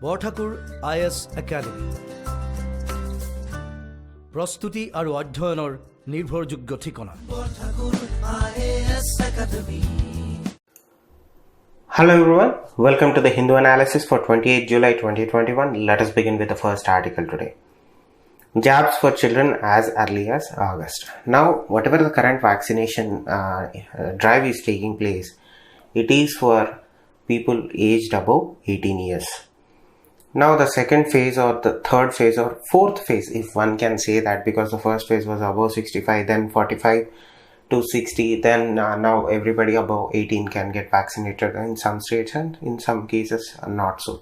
Borthakur IAS Academy. Prostuti aru adhyayanor nirbhorjogyo thikona. Borthakur IAS Academy. Hello everyone, welcome to the Hindu analysis for 28 July 2021. Let us begin with the first article today. Jabs for children as early as August. Now, whatever the current vaccination drive is taking place, it is for people aged above 18 years. Now, the second phase or the third phase or fourth phase, if one can say that, because the first phase was above 65, then 45 to 60, then now everybody above 18 can get vaccinated in some states and in some cases not so.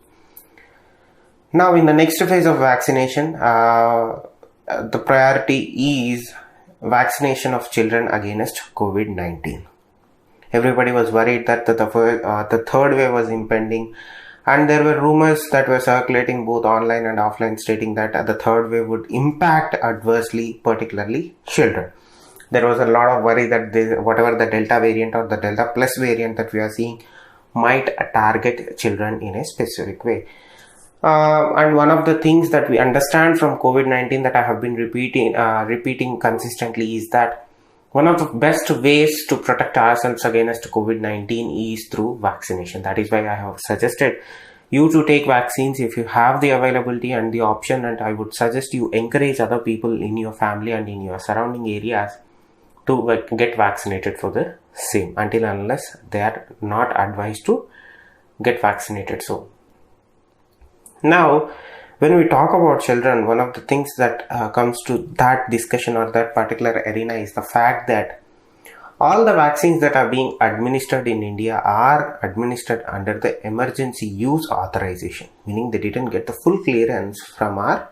Now, in the next phase of vaccination, the priority is vaccination of children against COVID-19. Everybody was worried that the third wave was impending, and there were rumors that were circulating both online and offline stating that the third wave would impact adversely, particularly children. There was a lot of worry that whatever the Delta variant or the Delta plus variant that we are seeing might target children in a specific way. And one of the things that we understand from COVID-19 that I have been repeating consistently is that one of the best ways to protect ourselves against COVID-19 is through vaccination. That is why I have suggested you to take vaccines if you have the availability and the option, and I would suggest you encourage other people in your family and in your surrounding areas to get vaccinated for the same, until unless they are not advised to get vaccinated. So now, when we talk about children, one of the things that comes to that discussion or that particular arena is the fact that all the vaccines that are being administered in India are administered under the emergency use authorization, meaning they didn't get the full clearance from our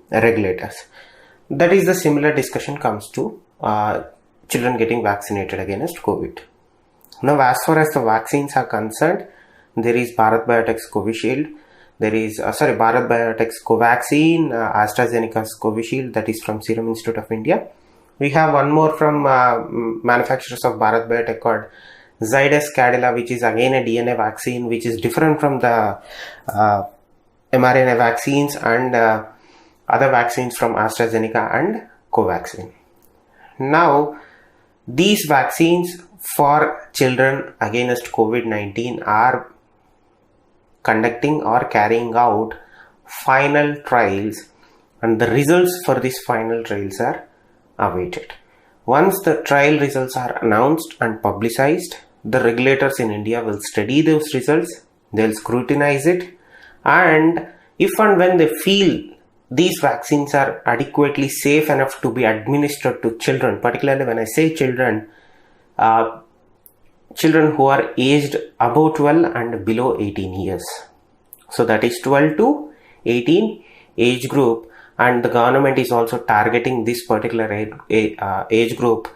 regulators. That is the similar discussion comes to children getting vaccinated against COVID. Now, as far as the vaccines are concerned, there is Bharat Biotech's Covishield. There is, Bharat Biotech's Covaxin, AstraZeneca's Covishield, that is from Serum Institute of India. We have one more from manufacturers of Bharat Biotech called 𝐬𝐫 𝐂𝐸𝐫, which is again a DNA vaccine, which is different from the mRNA vaccines and other vaccines from AstraZeneca and Covaxin. Now, these vaccines for children against COVID-19 are conducting or carrying out final trials, and the results for these final trials are awaited. Once the trial results are announced and publicized, the regulators in India will study those results, they'll scrutinize it, and if and when they feel these vaccines are adequately safe enough to be administered to children, particularly when I say children, children who are aged above 12 and below 18 years. So that is 12 to 18 age group, and the government is also targeting this particular age group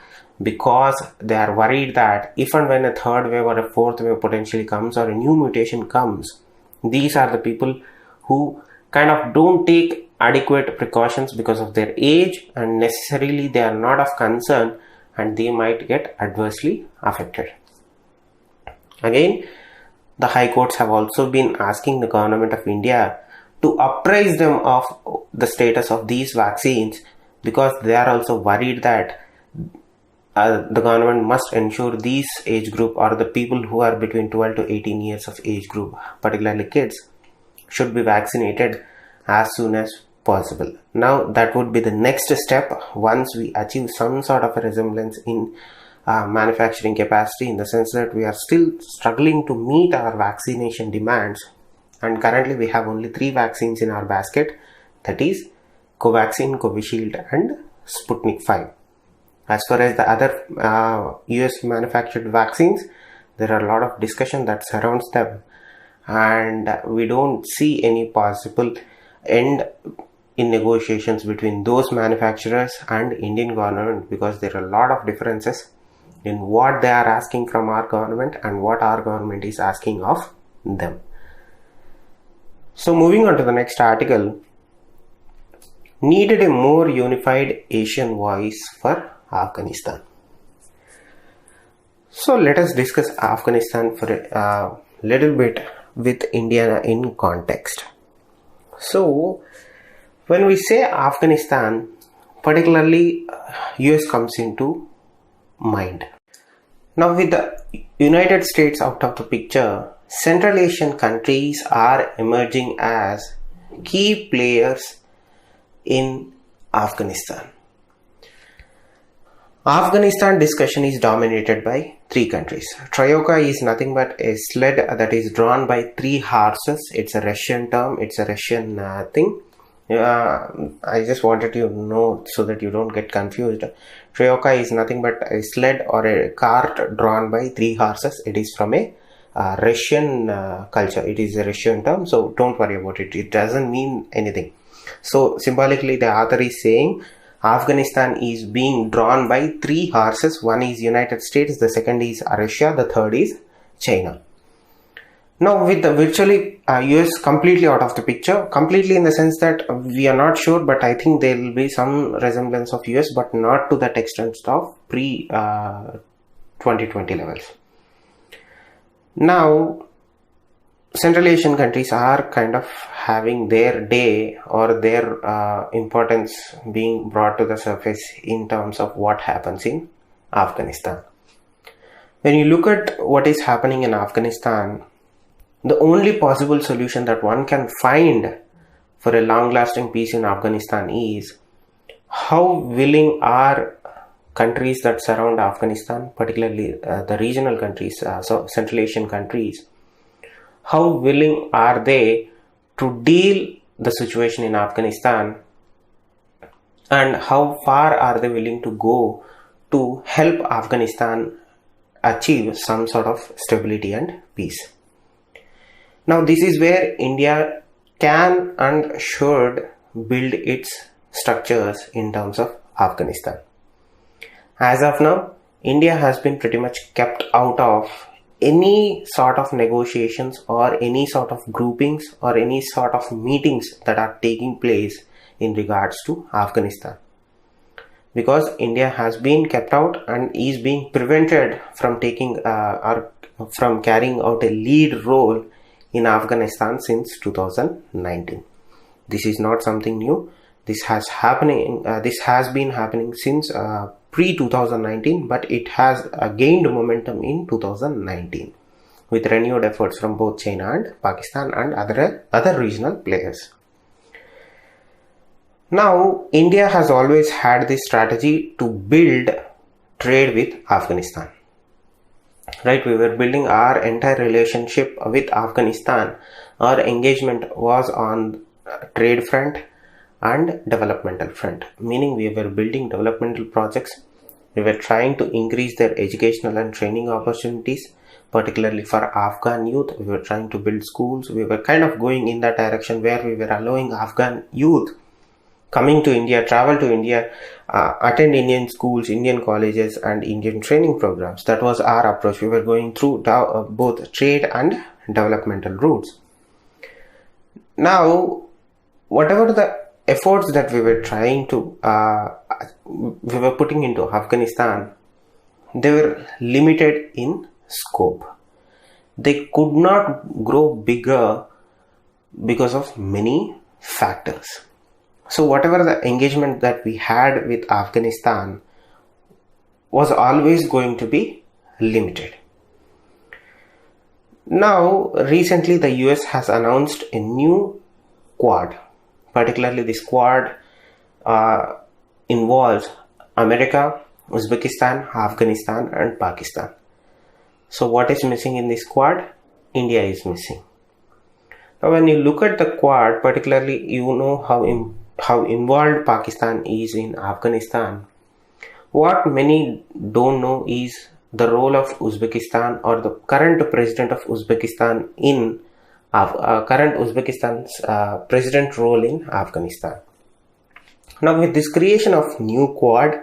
because they are worried that if and when a third wave or a fourth wave potentially comes or a new mutation comes, these are the people who kind of don't take adequate precautions because of their age, and necessarily they are not of concern and they might get adversely affected. Again, the high courts have also been asking the government of India to apprise them of the status of these vaccines, because they are also worried that the government must ensure these age group or the people who are between 12 to 18 years of age group, particularly kids, should be vaccinated as soon as possible. Now, that would be the next step once we achieve some sort of a resemblance in manufacturing capacity, in the sense that we are still struggling to meet our vaccination demands, and currently we have only 3 vaccines in our basket, that is Covaxin, Covishield and Sputnik 5. As far as the other US manufactured vaccines, there are a lot of discussion that surrounds them, and we don't see any possible end in negotiations between those manufacturers and Indian government, because there are a lot of differences in what they are asking from our government and what our government is asking of them. So, moving on to the next article, needed a more unified Asian voice for Afghanistan. So, let us discuss Afghanistan for a little bit with India in context. So when we say Afghanistan, particularly US comes into mind. Now with the United States out of the picture, Central Asian countries are emerging as key players in Afghanistan. Afghanistan discussion is dominated by three countries. Troika is nothing but a sled that is drawn by three horses. It's a Russian term. It's a Russian thing. I just wanted you to know so that you don't get confused. Troika is nothing but a sled or a cart drawn by three horses. It is from a Russian culture. It is a Russian term, so don't worry about it. It doesn't mean anything. So symbolically, the author is saying Afghanistan is being drawn by three horses. One is United States, the second is Russia, the third is China. Now with the virtually US completely out of the picture, completely in the sense that we are not sure, but I think there will be some resemblance of US, but not to that extent of pre-2020 levels. Now Central Asian countries are kind of having their day or their importance being brought to the surface in terms of what happens in Afghanistan. When you look at what is happening in Afghanistan, the only possible solution that one can find for a long-lasting peace in Afghanistan is how willing are countries that surround Afghanistan, particularly the regional countries, so Central Asian countries, how willing are they to deal the situation in Afghanistan, and how far are they willing to go to help Afghanistan achieve some sort of stability and peace. Now this is where India can and should build its structures in terms of Afghanistan. As of now, India has been pretty much kept out of any sort of negotiations or any sort of groupings or any sort of meetings that are taking place in regards to Afghanistan, because India has been kept out and is being prevented from taking or from carrying out a lead role in Afghanistan since 2019. This is not something new. This has been happening since pre-2019, but it has gained momentum in 2019 with renewed efforts from both China and Pakistan and other regional players. Now, India has always had this strategy to build trade with Afghanistan. Right, we were building our entire relationship with Afghanistan. Our engagement was on trade front and developmental front, meaning we were building developmental projects. We were trying to increase their educational and training opportunities, particularly for Afghan youth. We were trying to build schools. We were kind of going in that direction where we were allowing Afghan youth coming to India, travel to India, attend Indian schools, Indian colleges and Indian training programs. That was our approach. We were going through both trade and developmental routes. Now, whatever the efforts that we were trying to, we were putting into Afghanistan, they were limited in scope. They could not grow bigger because of many factors. So whatever the engagement that we had with Afghanistan was always going to be limited. Now, recently the US has announced a new Quad. Particularly this Quad involves America, Uzbekistan, Afghanistan and Pakistan. So what is missing in this Quad? India is missing. Now when you look at the Quad, particularly you know how involved Pakistan is in Afghanistan. What many don't know is the role of Uzbekistan or the current president of Uzbekistan in current Uzbekistan's president role in Afghanistan. Now with this creation of new Quad,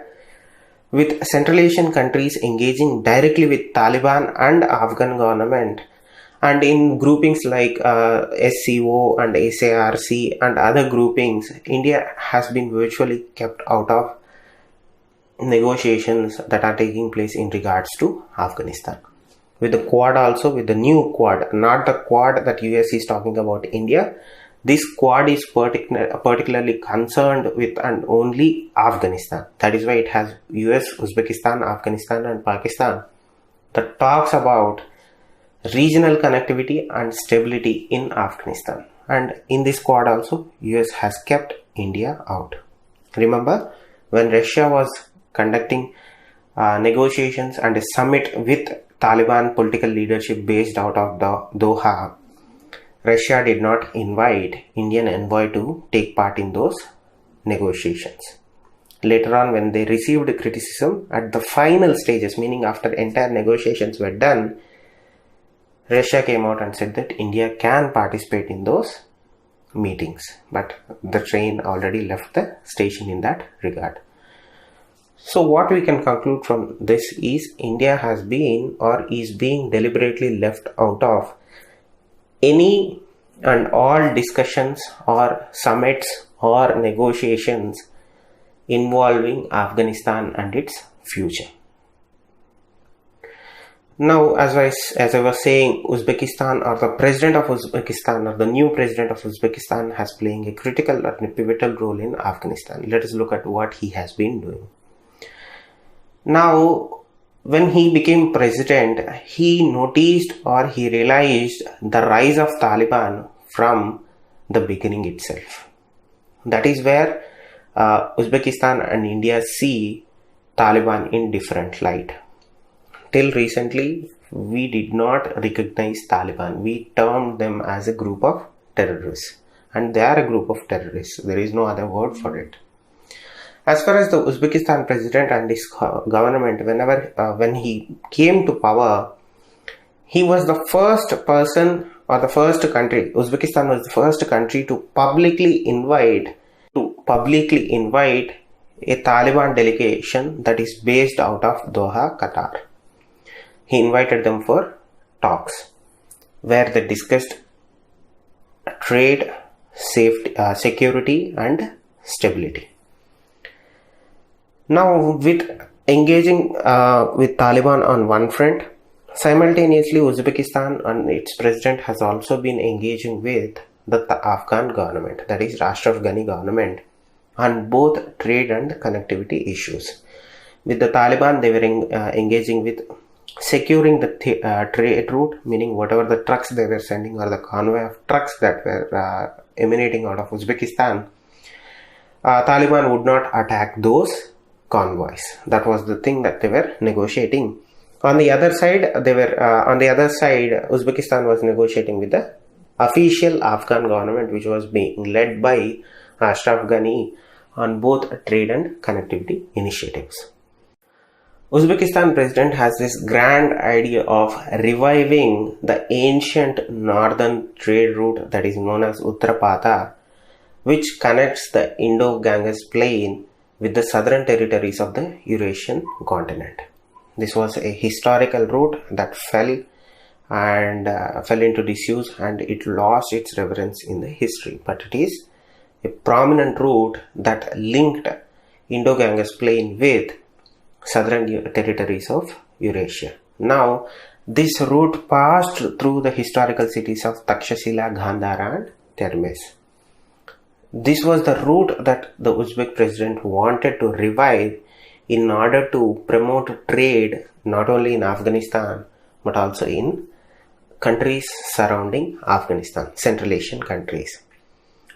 with Central Asian countries engaging directly with Taliban and Afghan government, and in groupings like SCO and SARC and other groupings, India has been virtually kept out of negotiations that are taking place in regards to Afghanistan. with the Quad also, with the new Quad, not the Quad that US is talking about India. This Quad is particularly concerned with and only Afghanistan. That is why it has US, Uzbekistan, Afghanistan and Pakistan that talks about regional connectivity and stability in Afghanistan. And in this Quad also, US has kept India out. Remember, when Russia was conducting negotiations and a summit with Taliban political leadership based out of Doha, Russia did not invite Indian envoy to take part in those negotiations. Later on, when they received criticism at the final stages, meaning after entire negotiations were done, Russia came out and said that India can participate in those meetings, but the train already left the station in that regard. So what we can conclude from this is India has been or is being deliberately left out of any and all discussions or summits or negotiations involving Afghanistan and its future. Now, as I was saying, Uzbekistan, or the president of Uzbekistan, or the new president of Uzbekistan, has playing a critical or pivotal role in Afghanistan. Let us look at what he has been doing. Now, when he became president, he noticed or he realized the rise of Taliban from the beginning itself. That is where Uzbekistan and India see Taliban in different light. Till recently, we did not recognize Taliban. We termed them as a group of terrorists. And they are a group of terrorists. There is no other word for it. As far as the Uzbekistan president and his government, when he came to power, he was the first person or the first country, Uzbekistan was the first country to publicly invite a Taliban delegation that is based out of Doha, Qatar. He invited them for talks where they discussed trade, safety, security and stability. Now, with engaging with Taliban on one front, simultaneously Uzbekistan and its president has also been engaging with the Afghan government, that is Ashraf Ghani government, on both trade and connectivity issues. With the Taliban, they were engaging with securing the trade route, meaning whatever the trucks they were sending or the convoy of trucks that were emanating out of Uzbekistan, Taliban would not attack those convoys. That was the thing that they were negotiating. On the other side, Uzbekistan was negotiating with the official Afghan government, which was being led by Ashraf Ghani on both trade and connectivity initiatives. Uzbekistan president has this grand idea of reviving the ancient northern trade route that is known as Uttarapatha, which connects the Indo-Ganges plain with the southern territories of the Eurasian continent. This was a historical route that fell into disuse and it lost its relevance in the history. But it is a prominent route that linked Indo-Ganges plain with southern territories of Eurasia. Now, this route passed through the historical cities of Takshashila, Gandhara and Termes. This was the route that the Uzbek president wanted to revive in order to promote trade not only in Afghanistan but also in countries surrounding Afghanistan, Central Asian countries.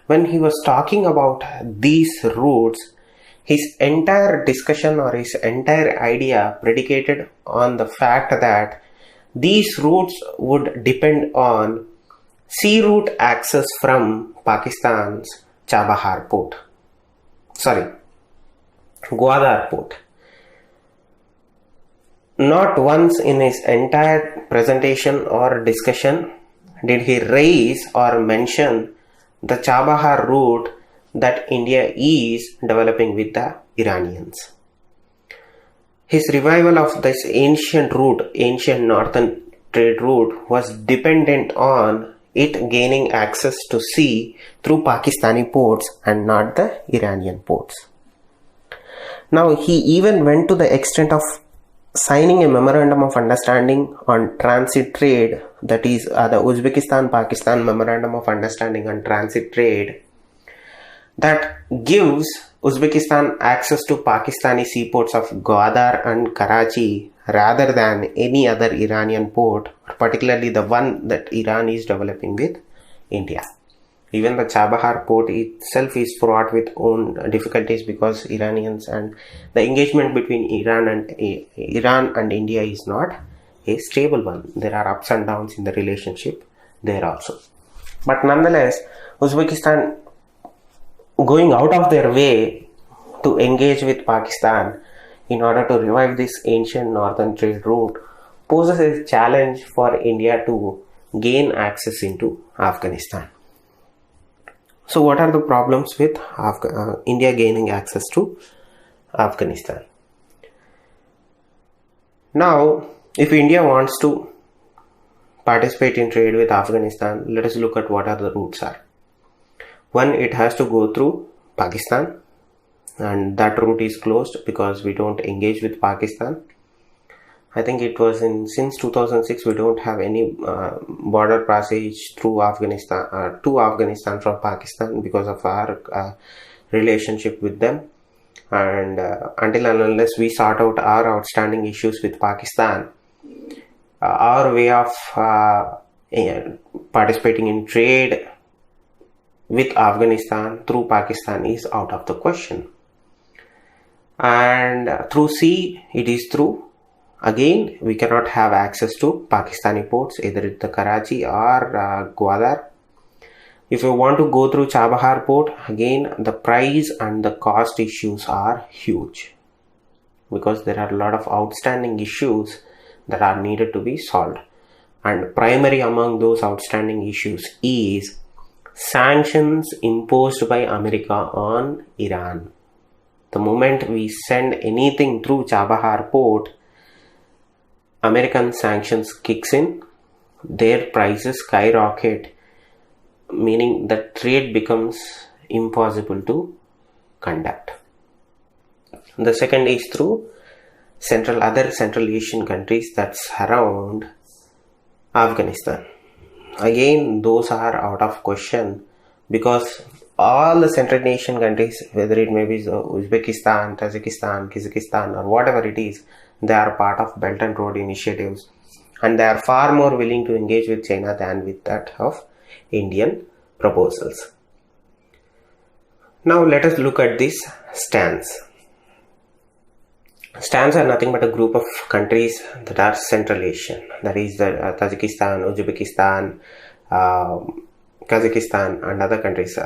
When he was talking about these routes, his entire discussion or his entire idea predicated on the fact that these routes would depend on sea route access from Pakistan's Chabahar port. Gwadar port. Not once in his entire presentation or discussion did he raise or mention the Chabahar route that India is developing with the Iranians. His revival of this ancient northern trade route was dependent on it gaining access to sea through Pakistani ports and not the Iranian ports. Now, he even went to the extent of signing a memorandum of understanding on transit trade, that is the Uzbekistan-Pakistan memorandum of understanding on transit trade, that gives Uzbekistan access to Pakistani seaports of Gwadar and Karachi rather than any other Iranian port, particularly the one that Iran is developing with India. Even the Chabahar port itself is fraught with own difficulties because Iranians and the engagement between Iran and India is not a stable one. There are ups and downs in the relationship there also. But nonetheless, Uzbekistan going out of their way to engage with Pakistan in order to revive this ancient northern trade route poses a challenge for India to gain access into Afghanistan. So what are the problems with India gaining access to Afghanistan? Now, if India wants to participate in trade with Afghanistan, let us look at what are the routes are. One, it has to go through Pakistan, and that route is closed because we don't engage with Pakistan. I think it was since 2006 we don't have any border passage through Afghanistan to Afghanistan from Pakistan because of our relationship with them, and until and unless we sort out our outstanding issues with Pakistan, our way of participating in trade with Afghanistan through Pakistan is out of the question. And through sea, it is through, again, we cannot have access to Pakistani ports, either at the Karachi or Gwadar. If you want to go through Chabahar port, again, the price and the cost issues are huge because there are a lot of outstanding issues that are needed to be solved. And primary among those outstanding issues is sanctions imposed by America on Iran. The moment we send anything through Chabahar port, American sanctions kicks in, their prices skyrocket, meaning that trade becomes impossible to conduct. The second is through other Central Asian countries that surround Afghanistan. Again, those are out of question because all the Central Asian countries, whether it may be Uzbekistan, Tajikistan, Kyrgyzstan or whatever it is, they are part of Belt and Road initiatives, and they are far more willing to engage with China than with that of Indian proposals. Now let us look at this stance. Stans are nothing but a group of countries that are Central Asian, that is the Tajikistan, Uzbekistan, Kazakhstan and other countries.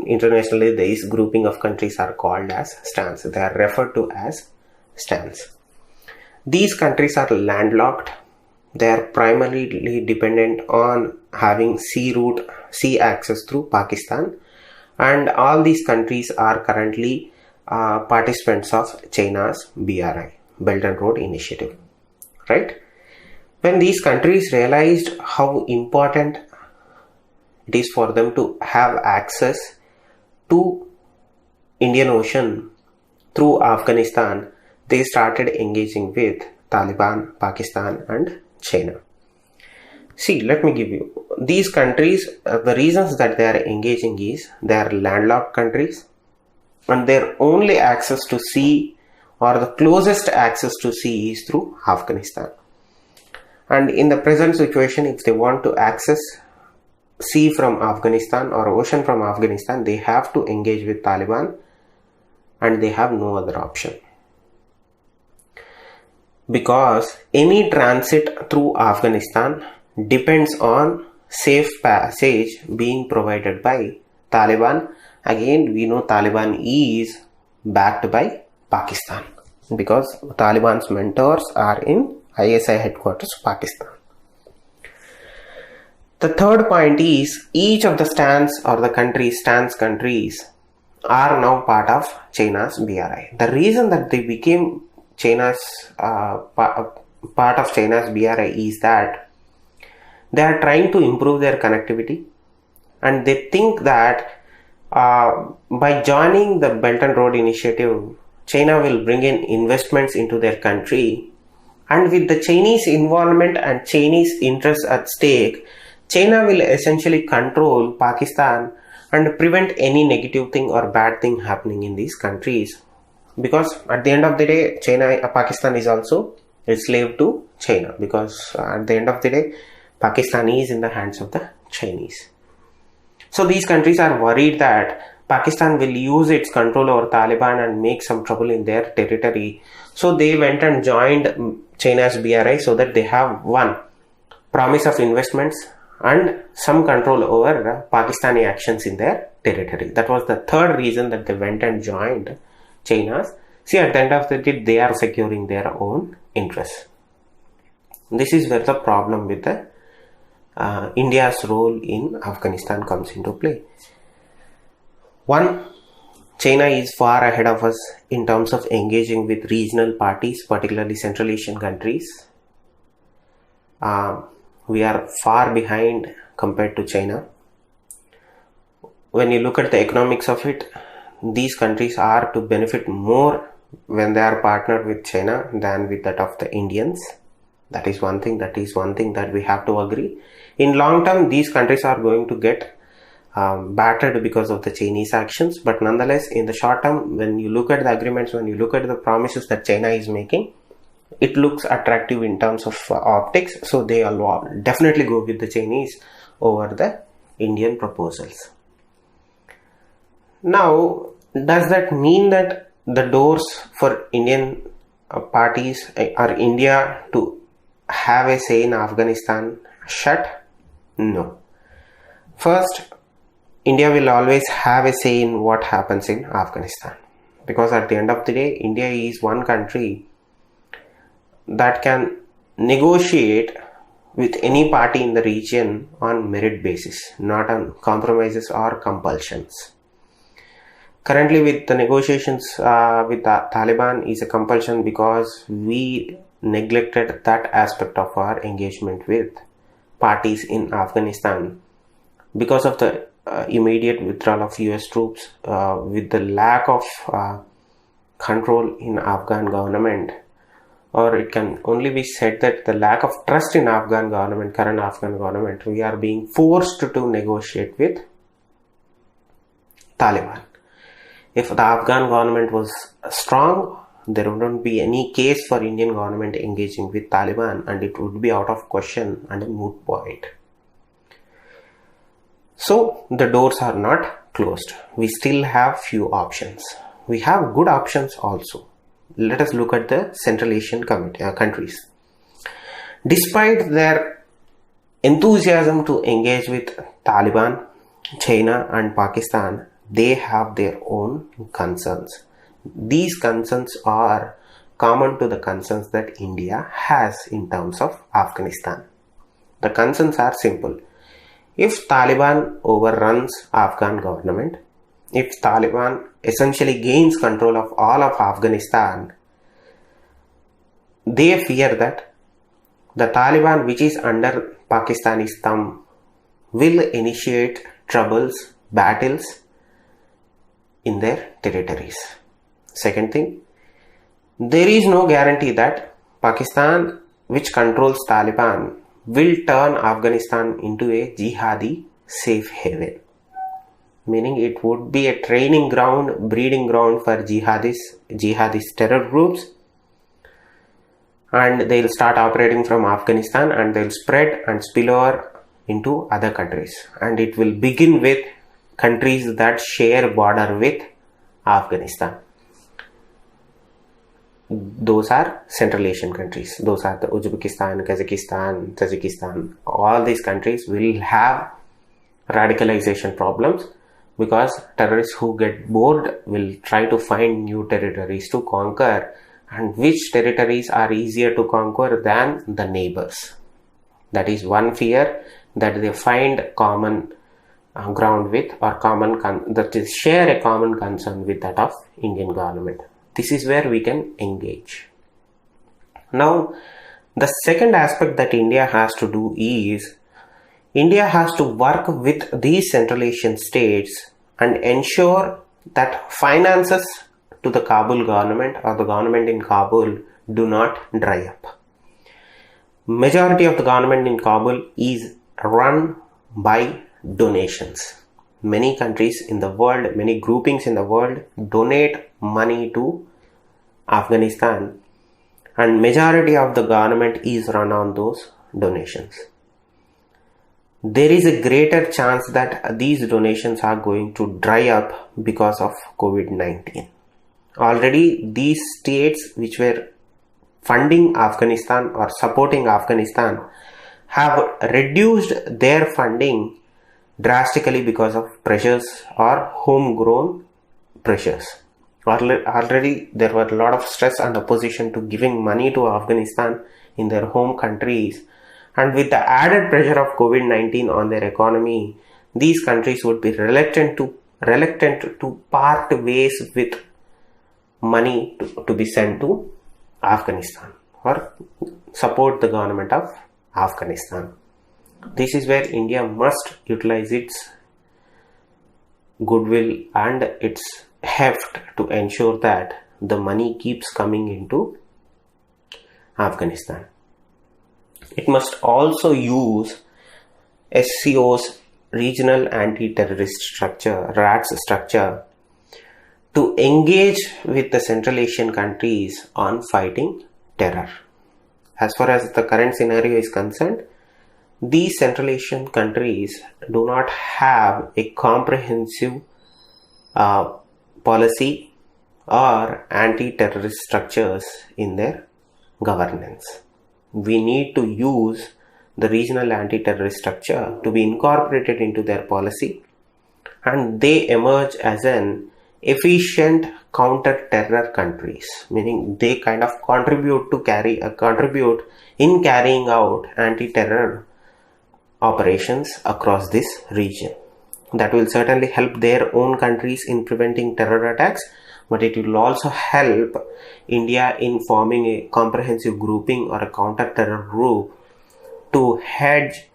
Internationally, these grouping of countries are called as stans. They are referred to as stans. These countries are landlocked. They are primarily dependent on having sea access through Pakistan, and all these countries are currently participants of China's BRI, Belt and Road Initiative, right? When these countries realized how important it is for them to have access to Indian Ocean through Afghanistan, they started engaging with Taliban, Pakistan and China. See, let me give you these countries, the reasons that they are engaging is they are landlocked countries, and their only access to sea or the closest access to sea is through Afghanistan. And in the present situation, if they want to access sea from Afghanistan or ocean from Afghanistan, they have to engage with Taliban and they have no other option. Because any transit through Afghanistan depends on safe passage being provided by Taliban. Again, we know Taliban is backed by Pakistan because Taliban's mentors are in ISI headquarters, Pakistan. The third point is each of the stans or the stans countries are now part of China's BRI. The reason that they became China's part of China's BRI is that they are trying to improve their connectivity, and they think that by joining the Belt and Road Initiative, China will bring in investments into their country And with the Chinese involvement and Chinese interests at stake, China will essentially control Pakistan and prevent any negative thing or bad thing happening in these countries. Because at the end of the day, Pakistan is also a slave to China, because at the end of the day, Pakistan is in the hands of the Chinese. So these countries are worried that Pakistan will use its control over Taliban and make some trouble in their territory. So they went and joined China's BRI so that they have one promise of investments and some control over Pakistani actions in their territory. That was the third reason that they went and joined China's. See, at the end of the day, they are securing their own interests. This is where the problem with the India's role in Afghanistan comes into play. One, China is far ahead of us in terms of engaging with regional parties, particularly Central Asian countries. We are far behind compared to China. When you look at the economics of it, these countries are to benefit more when they are partnered with China than with that of the Indians. That is one thing that we have to agree. In long term, these countries are going to get battered because of the Chinese actions, but nonetheless, in the short term, when you look at the agreements, when you look at the promises that China is making, it looks attractive in terms of optics. So they will definitely go with the Chinese over the Indian proposals. Now, does that mean that the doors for Indian parties or India to have a say in Afghanistan shut? No. First, India will always have a say in what happens in Afghanistan, because at the end of the day, India is one country that can negotiate with any party in the region on merit basis, not on compromises or compulsions. Currently, with the negotiations with the Taliban is a compulsion because we neglected that aspect of our engagement with parties in Afghanistan because of the immediate withdrawal of US troops, with the lack of control in Afghan government, or it can only be said that the lack of trust in Afghan government, current Afghan government, we are being forced to negotiate with Taliban. If the Afghan government was strong, there wouldn't be any case for Indian government engaging with Taliban, and it would be out of question and a moot point. So the doors are not closed. We still have few options. We have good options also. Let us look at the Central Asian countries. Despite their enthusiasm to engage with Taliban, China and Pakistan, they have their own concerns. These concerns are common to the concerns that India has in terms of Afghanistan. The concerns are simple. If Taliban overruns Afghan government, if Taliban essentially gains control of all of Afghanistan, they fear that the Taliban, which is under Pakistani's thumb, will initiate troubles, battles in their territories. Second thing, there is no guarantee that Pakistan, which controls Taliban, will turn Afghanistan into a jihadi safe haven. Meaning it would be a training ground, breeding ground for jihadist terror groups, and they'll start operating from Afghanistan and they'll spread and spill over into other countries. And it will begin with countries that share border with Afghanistan. Those are Central Asian countries. Those are the Uzbekistan, Kazakhstan, Tajikistan. All these countries will have radicalization problems because terrorists who get bored will try to find new territories to conquer, and which territories are easier to conquer than the neighbors. That is one fear, that they find common ground with, or that is share a common concern with that of Indian government. This is where we can engage. Now, the second aspect that India has to do is, India has to work with these Central Asian states and ensure that finances to the Kabul government or the government in Kabul do not dry up. Majority of the government in Kabul is run by donations. Many countries in the world, many groupings in the world donate money to Afghanistan, and majority of the government is run on those donations. There is a greater chance that these donations are going to dry up because of COVID-19. Already these states which were funding Afghanistan or supporting Afghanistan have reduced their funding drastically because of pressures or homegrown pressures. Already there were a lot of stress and opposition to giving money to Afghanistan in their home countries, and with the added pressure of COVID-19 on their economy, these countries would be reluctant to part ways with money to be sent to Afghanistan or support the government of Afghanistan. This is where India must utilize its goodwill and its heft to ensure that the money keeps coming into Afghanistan. It must also use SCO's regional anti-terrorist structure, RATS structure, to engage with the Central Asian countries on fighting terror. As far as the current scenario is concerned, these Central Asian countries do not have a comprehensive policy or anti-terrorist structures in their governance. We need to use the regional anti-terrorist structure to be incorporated into their policy, and they emerge as an efficient counter-terror countries, meaning they kind of contribute in carrying out anti-terror operations across this region. That will certainly help their own countries in preventing terror attacks, but it will also help India in forming a comprehensive grouping or a counter-terror group to hedge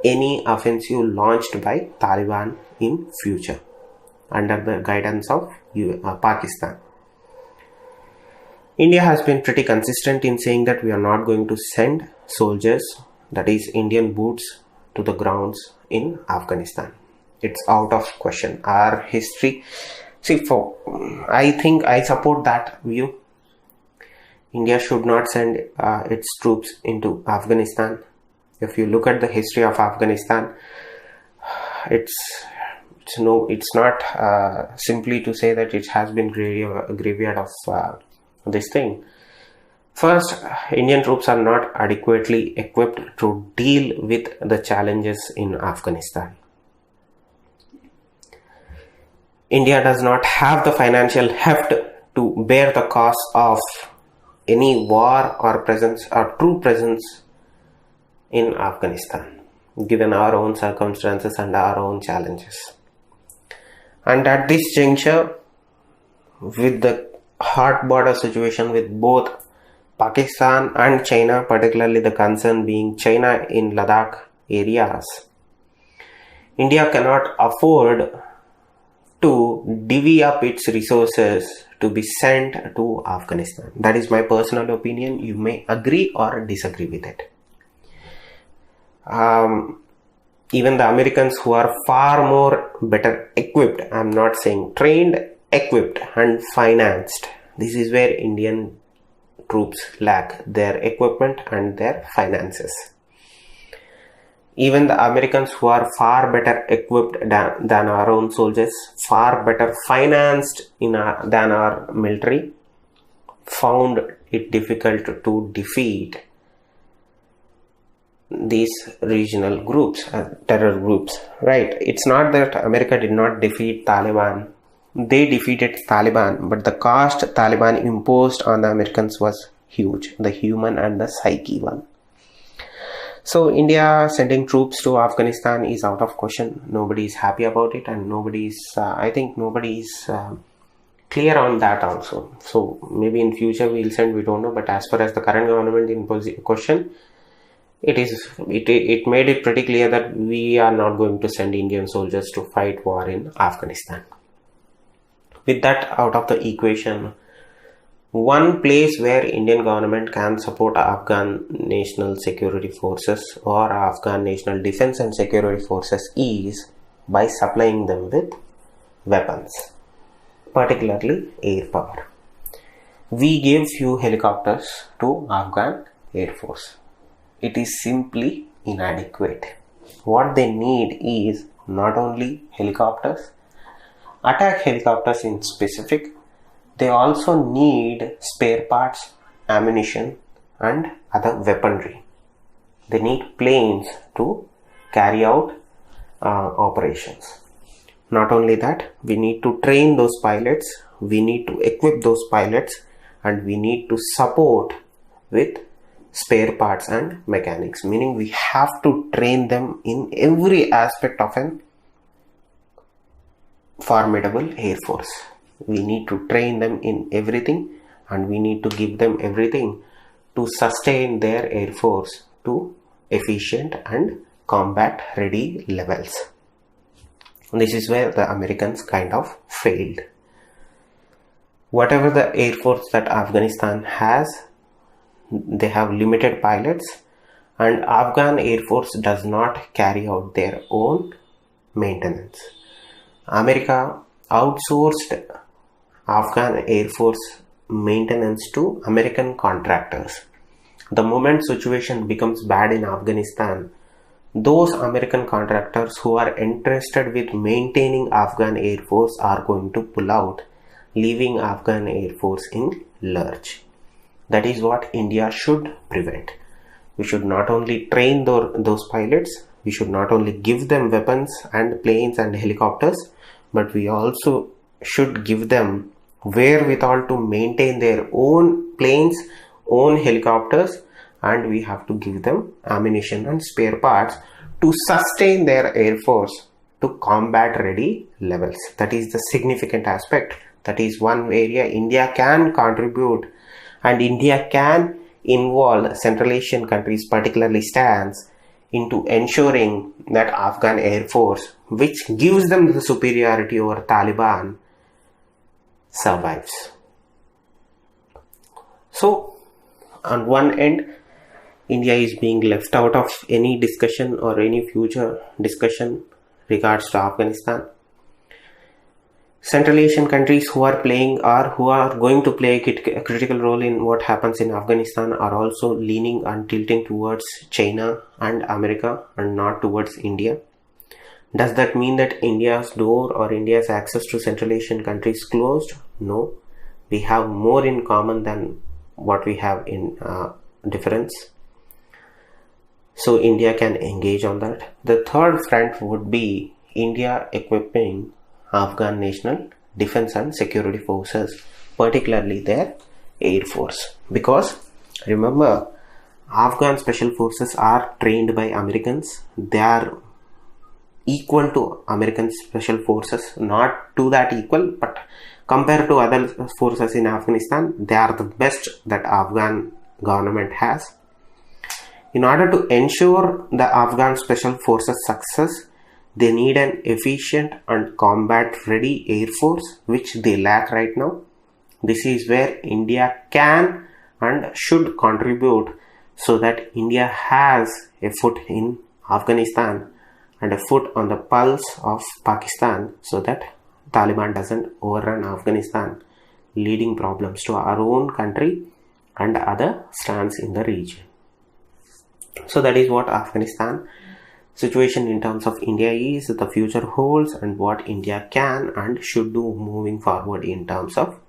any offensive launched by Taliban in future under the guidance of Pakistan. India has been pretty consistent in saying that we are not going to send soldiers, that is Indian boots, to the grounds in Afghanistan. It's out of question. Our history, I think I support that view. India should not send its troops into Afghanistan. If you look at the history of Afghanistan, it's not simply to say that it has been graveyard of this thing. First, Indian troops are not adequately equipped to deal with the challenges in Afghanistan. India does not have the financial heft to bear the cost of any war or true presence in Afghanistan, given our own circumstances and our own challenges. And at this juncture, with the hot border situation with both Pakistan and China, particularly the concern being China in Ladakh areas, India cannot afford to divvy up its resources to be sent to Afghanistan. That is my personal opinion. You may agree or disagree with it. Even the Americans, who are far more better equipped, I'm not saying trained, equipped and financed. This is where Indian troops lack their equipment and their finances. Even the Americans, who are far better equipped than our own soldiers, far better financed than our military, found it difficult to defeat these regional groups, terror groups, right? It's not that America did not defeat Taliban. They defeated Taliban, but the cost Taliban imposed on the Americans was huge, the human and the psyche one. So India sending troops to Afghanistan is out of question. Nobody is happy about it, and I think nobody is clear on that also. So maybe in future we'll send, we don't know, but as far as the current government in question, it made it pretty clear that we are not going to send Indian soldiers to fight war in Afghanistan. With that out of the equation, one place where Indian government can support Afghan National Security Forces or Afghan National Defense and Security Forces is by supplying them with weapons, particularly air power. We gave few helicopters to Afghan Air Force. It is simply inadequate. What they need is not only helicopters, attack helicopters in specific, they also need spare parts, ammunition and other weaponry. They need planes to carry out operations. Not only that, we need to train those pilots, we need to equip those pilots, and we need to support with spare parts and mechanics, meaning we have to train them in every aspect of an formidable air force. We need to train them in everything, and we need to give them everything to sustain their air force to efficient and combat ready levels. This is where the Americans kind of failed. Whatever the air force that Afghanistan has, they have limited pilots, and Afghan Air Force does not carry out their own maintenance. America outsourced Afghan Air Force maintenance to American contractors. The moment situation becomes bad in Afghanistan, those American contractors who are interested with maintaining Afghan Air Force are going to pull out, leaving Afghan Air Force in lurch. That is what India should prevent. We should not only train those pilots, we should not only give them weapons and planes and helicopters, but we also should give them wherewithal to maintain their own planes, own helicopters, and we have to give them ammunition and spare parts to sustain their air force to combat ready levels. That is the significant aspect. That is one area India can contribute, and India can involve Central Asian countries, particularly stands into ensuring that Afghan Air Force, which gives them the superiority over Taliban, survives. So, on one end, India is being left out of any discussion or any future discussion regards to Afghanistan. Central Asian countries who are playing or who are going to play a critical role in what happens in Afghanistan are also leaning and tilting towards China and America and not towards India. Does that mean that India's door or India's access to Central Asian countries closed? No. We have more in common than what we have in difference. So India can engage on that. The third front would be India equipping Afghan National Defense and Security Forces, particularly their Air Force. Because remember, Afghan Special Forces are trained by Americans. They are equal to American Special Forces, not to that equal, but compared to other forces in Afghanistan, they are the best that Afghan government has. In order to ensure the Afghan Special Forces success, they need an efficient and combat ready air force, which they lack right now. This is where India can and should contribute so that India has a foot in Afghanistan and a foot on the pulse of Pakistan, so that Taliban doesn't overrun Afghanistan, leading problems to our own country and other stands in the region. So that is what Afghanistan situation in terms of India is, the future holds, and what India can and should do moving forward in terms of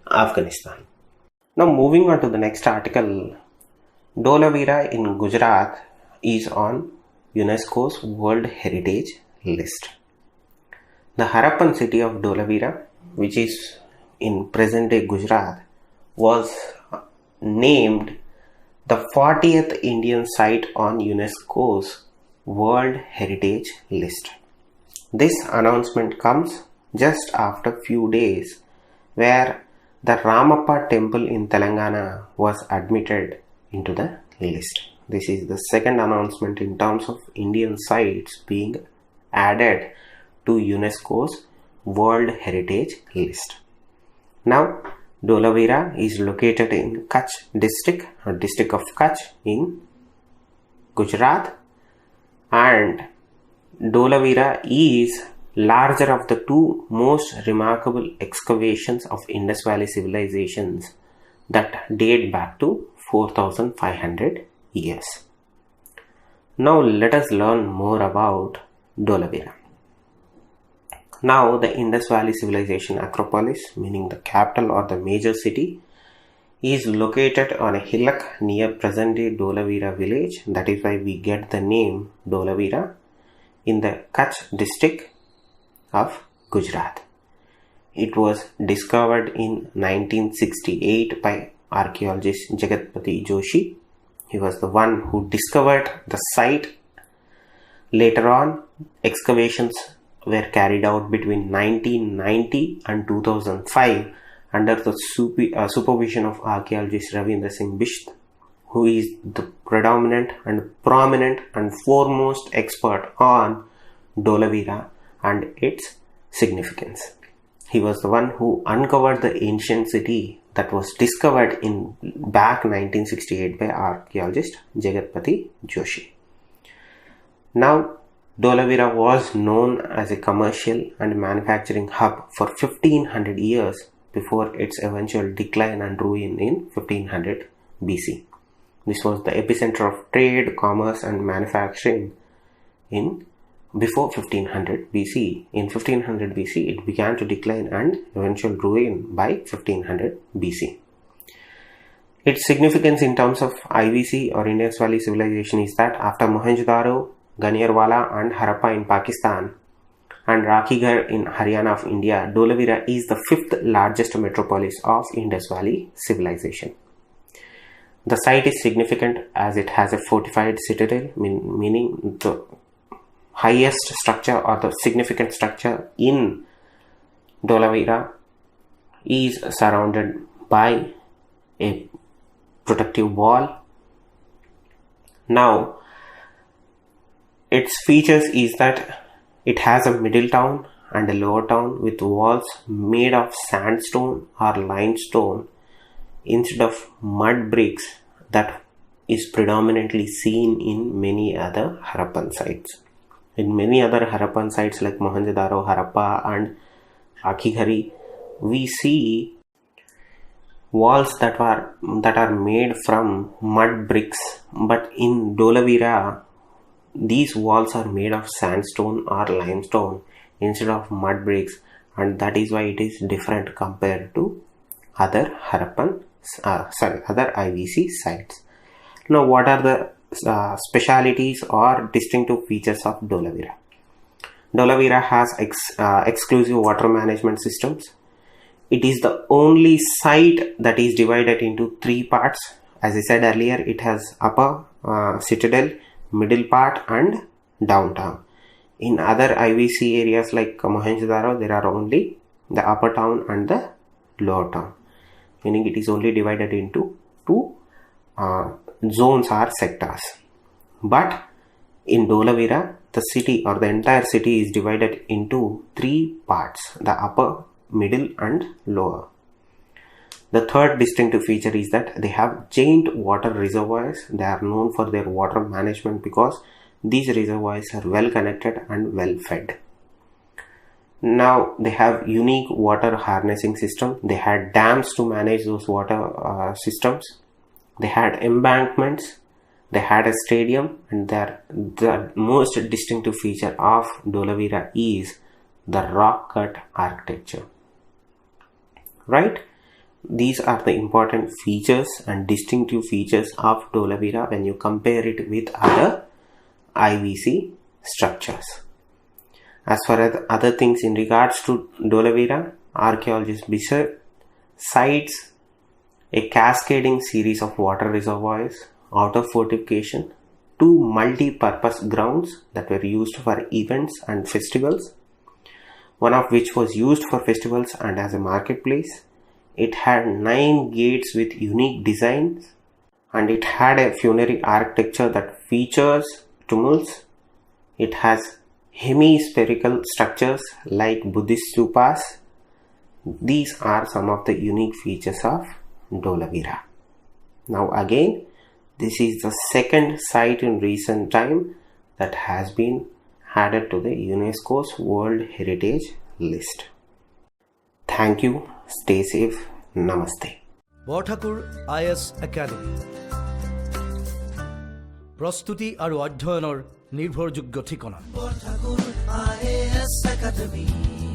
Afghanistan. Now moving on to the next article, Dholavira in Gujarat is on Unesco's World Heritage List. The Harappan city of Dholavira, which is in present-day Gujarat, was named the 40th Indian site on Unesco's World Heritage List. This announcement comes just after few days where the Ramappa temple in Telangana was admitted into the list. This is the second announcement in terms of Indian sites being added to Unesco's World Heritage List. Now, Dholavira is located in Kutch district or district of Kutch in Gujarat, and Dholavira is larger of the two most remarkable excavations of Indus Valley civilizations that date back to 4500 years. Now let us learn more about Dholavira. Now the Indus Valley civilization Acropolis, meaning the capital or the major city, is located on a hillock near present-day Dholavira village. That is why we get the name Dholavira in the Kutch district of Gujarat. It was discovered in 1968 by archaeologist Jagathpati Joshi. He was the one who discovered the site. Later on, excavations were carried out between 1990 and 2005 under the supervision of archaeologist Ravindra Singh Bisht, who is the predominant and prominent and foremost expert on Dholavira and its significance. He was the one who uncovered the ancient city that was discovered in back 1968 by archaeologist Jagathpati Joshi. Now, Dholavira was known as a commercial and manufacturing hub for 1500 years before its eventual decline and ruin in 1500 BC. This was the epicenter of trade, commerce and manufacturing in before 1500 BC. In 1500 BC, it began to decline and eventual ruin by 1500 BC. Its significance in terms of IVC or Indus Valley civilization is that after Mohenjo-daro, Ganiarwala and Harappa in Pakistan and Rakhigarh in Haryana of India, Dholavira is the fifth largest metropolis of Indus Valley civilization. The site is significant as it has a fortified citadel, meaning the highest structure or the significant structure in Dholavira is surrounded by a protective wall. Now, its features is that it has a middle town and a lower town with walls made of sandstone or limestone instead of mud bricks that is predominantly seen in many other Harappan sites. In many other Harappan sites like Mohenjo-daro, Harappa and Rakhigarh, we see walls that are made from mud bricks, but in Dholavira these walls are made of sandstone or limestone instead of mud bricks, and that is why it is different compared to other other IVC sites. Now, what are the specialities or distinctive features of Dholavira? Dholavira has exclusive water management systems. It is the only site that is divided into three parts. As I said earlier, it has upper citadel, middle part and downtown. In other IVC areas like Mohenjo-daro, there are only the upper town and the lower town, meaning it is only divided into two zones or sectors. But in Dholavira, the city or the entire city is divided into three parts: the upper, middle and lower. The third distinctive feature is that they have giant water reservoirs. They are known for their water management because these reservoirs are well connected and well fed. Now they have unique water harnessing system. They had dams to manage those water systems. They had embankments. They had a stadium, and the most distinctive feature of Dholavira is the rock cut architecture. Right? These are the important features and distinctive features of Dholavira when you compare it with other IVC structures. As far as other things in regards to Dholavira, archaeologist Bisht cites a cascading series of water reservoirs, outer fortification, two multi-purpose grounds that were used for events and festivals, one of which was used for festivals and as a marketplace. It had 9 gates with unique designs, and it had a funerary architecture that features tumults. It has hemispherical structures like Buddhist stupas These are some of the unique features of Dholavira. Now again, this is the second site in recent time that has been added to the Unesco's World Heritage List. Thank you. Stay safe. Namaste. Borthakur IAS Academy. প্রস্তুতি আৰু অধ্যয়নৰ নিৰ্ভৰযোগ্য ঠিকনা। Borthakur IAS Academy.